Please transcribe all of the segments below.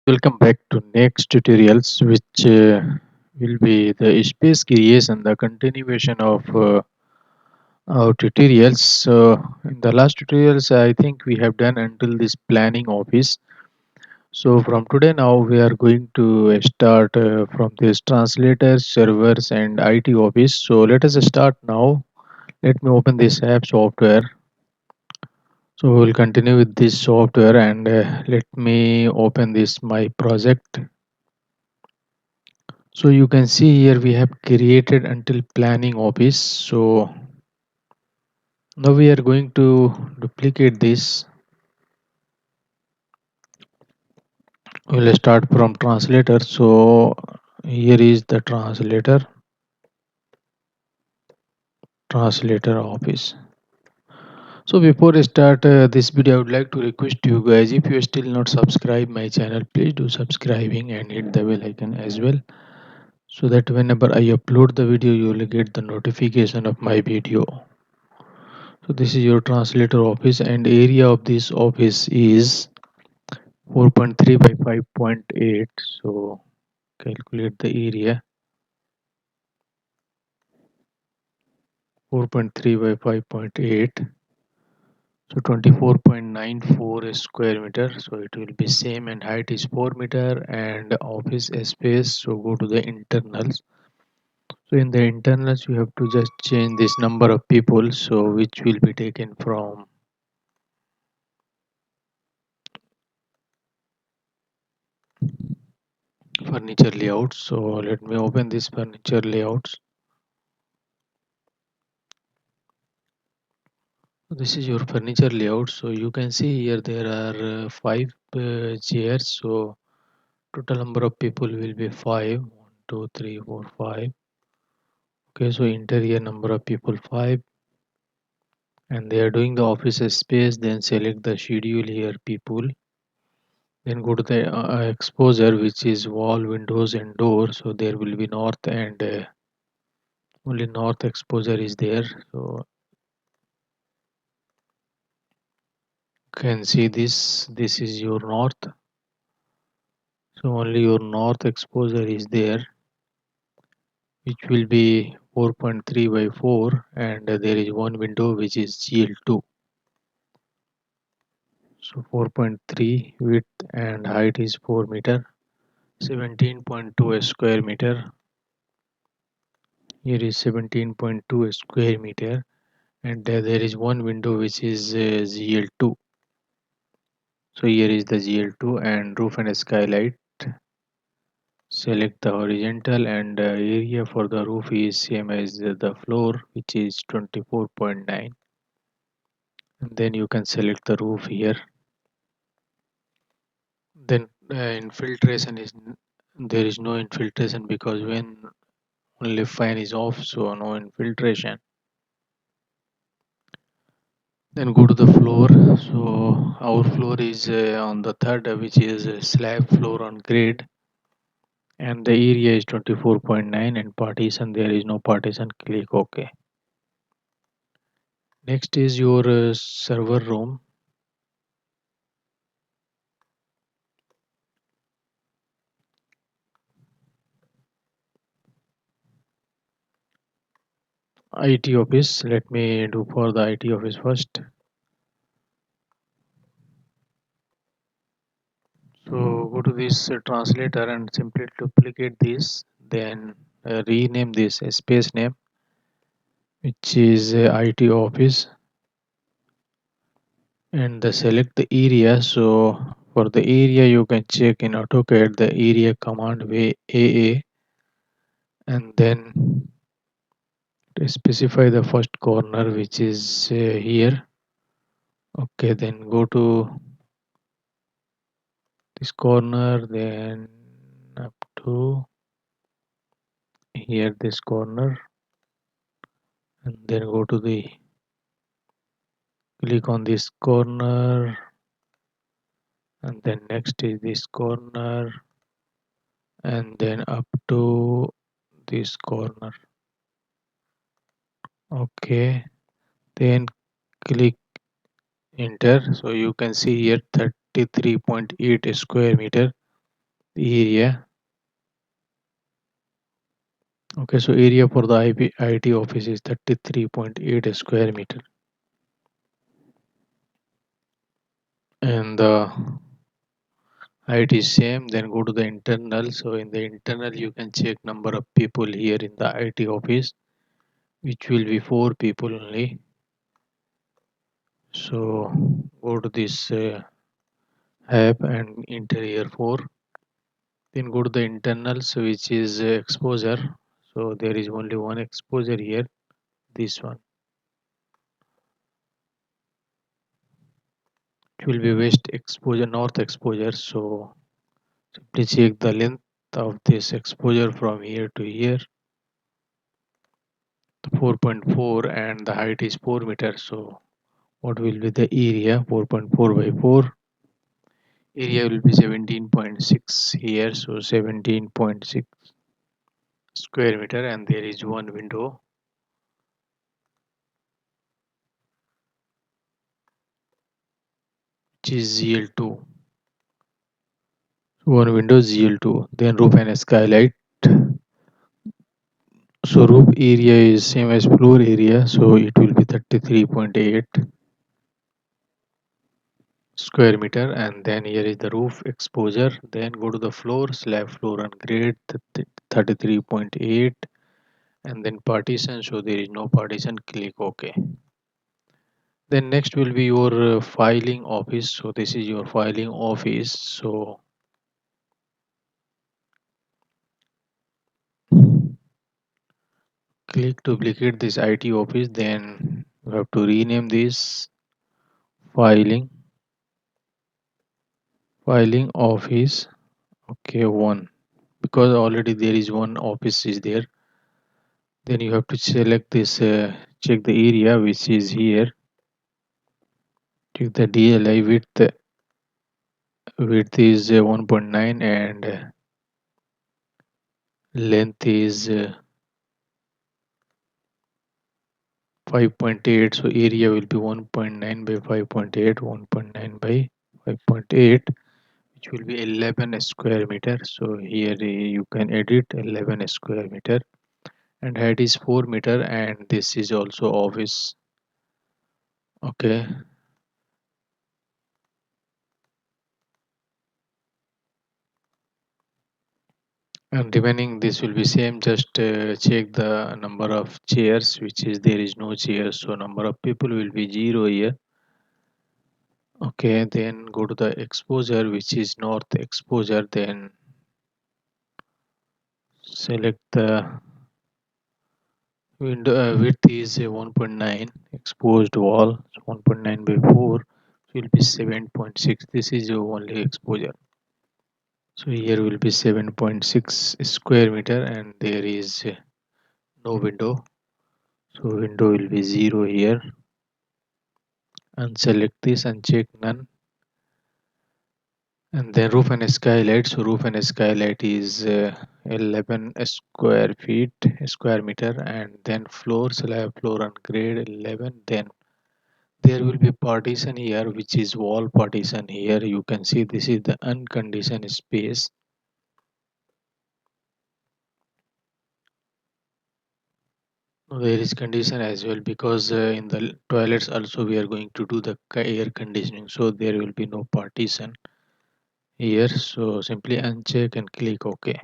Welcome back to next tutorials, which will be the space creation, the continuation of our tutorials. So in the last tutorials, I think we have done until this planning office. So from today now, we are going to start from this translators, servers, and IT office. So let us start now. Let me open this app software. So we'll continue with this software, and let me open this my project. So you can see here we have created until planning office. So now we are going to duplicate this. We'll start from translator. So here is the translator office. So before I start this video, I would like to request you guys, if you are still not subscribed my channel, please do subscribing and hit the bell icon as well, so that whenever I upload the video, you will get the notification of my video. So this is your translator office, and area of this office is 4.3 by 5.8. So calculate the area. 4.3 by 5.8, so 24.94 square meter. So it will be same, and height is 4 meter, and office space. So go to the internals. So in the internals, you have to just change this number of people, so which will be taken from furniture layouts. So let me open this furniture layouts. This is your furniture layout. So you can see here there are five chairs. So total number of people will be five. 1, 2, 3, 4, 5. Okay, so interior number of people 5, and they are doing the office space. Then select the schedule here people. Then go to the exposure, which is wall, windows, and door. So there will be north, and only north exposure is there. So you can see this. This is your north. So only your north exposure is there, which will be 4.3 by 4, and there is one window which is GL2. So 4.3 width and height is 4 meter, 17.2 square meter. Here is 17.2 square meter, and there is one window which is GL2. So here is the GL2, and roof and skylight. Select the horizontal, and area for the roof is same as the floor, which is 24.9. And then you can select the roof here. Then infiltration is, there is no infiltration, because when only fan is off, so no infiltration. Then go to the floor. So our floor is on the third, which is slab floor on grade, and the area is 24.9, and partition, there is no partition. Click OK. Next is your server room. IT office. Let me do for the IT office first. So go to this translator and simply duplicate this, then rename this space name, which is IT office, and select the area. So for the area, you can check in AutoCAD the area command way AA, and then specify the first corner, which is here. Okay, then go to this corner, then up to here this corner, and then go to the, click on this corner, and then next is this corner, and then up to this corner. Okay, then click enter. So you can see here 33.8 square meter. The area. Okay, so area for the IT office is 33.8 square meter, and the height is same. Then go to the internal. So in the internal, you can check number of people here in the IT office, which will be 4 people only. So go to this HAP and interior 4. Then go to the internals, which is exposure. So there is only one exposure here. This one. It will be west exposure, north exposure. So simply check the length of this exposure from here to here. 4.4 and the height is 4 meters. So what will be the area? 4.4 by 4. Area will be 17.6 here. So 17.6 square meter, and there is one window which is ZL2. One window ZL2. Then roof and skylight. So roof area is same as floor area. So it will be 33.8 square meter, and then here is the roof exposure. Then go to the floor, slab floor and grade 33.8, and then partition. So there is no partition, click OK. Then next will be your filing office. So this is your filing office. So click duplicate this IT office. Then you have to rename this filing office. Okay, one, because already there is one office is there. Then you have to select this, check the area which is here. Check the DLI width is 1.9, and length is 5.8. So area will be 1.9 by 5.8, 1.9 by 5.8, which will be 11 square meter. So here you can edit 11 square meter, and height is 4 meter, and this is also office. Okay, and remaining this will be same. Just check the number of chairs, which is there is no chairs, so number of people will be 0 here. Okay, then go to the exposure, which is north exposure. Then select the window, width is 1.9, exposed wall 1.9 by 4, so will be 7.6. This is your only exposure. So here will be 7.6 square meter, and there is no window. So window will be 0 here, and select this and check none. And then roof and skylight. So roof and skylight is 11 square meter, and then floor, slab floor and grade 11. Then there will be partition here, which is wall partition. Here you can see this is the unconditioned space. There is condition as well, because in the toilets also we are going to do the air conditioning, so there will be no partition here. So simply uncheck and click OK,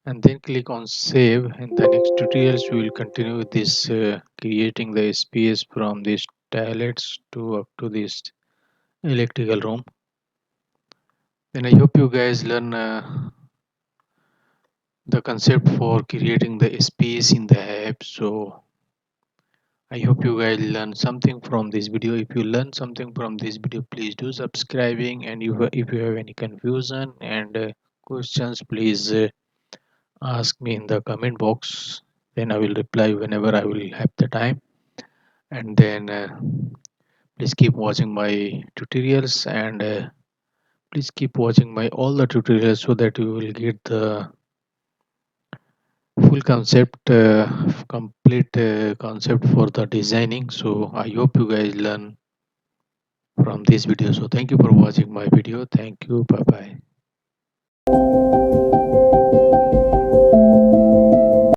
and then click on save. In the next tutorials we will continue with this, creating the space from these toilets to up to this electrical room. Then I hope you guys learn the concept for creating the space in the app. So I hope you guys learn something from this video. If you learn something from this video, please do subscribing, and if you have any confusion and questions, please ask me in the comment box. Then I will reply whenever I will have the time. And then please keep watching my tutorials, and please keep watching my all the tutorials, so that you will get the full concept, complete concept for the designing. So I hope you guys learn from this video. So thank you for watching my video. Thank you. Bye bye.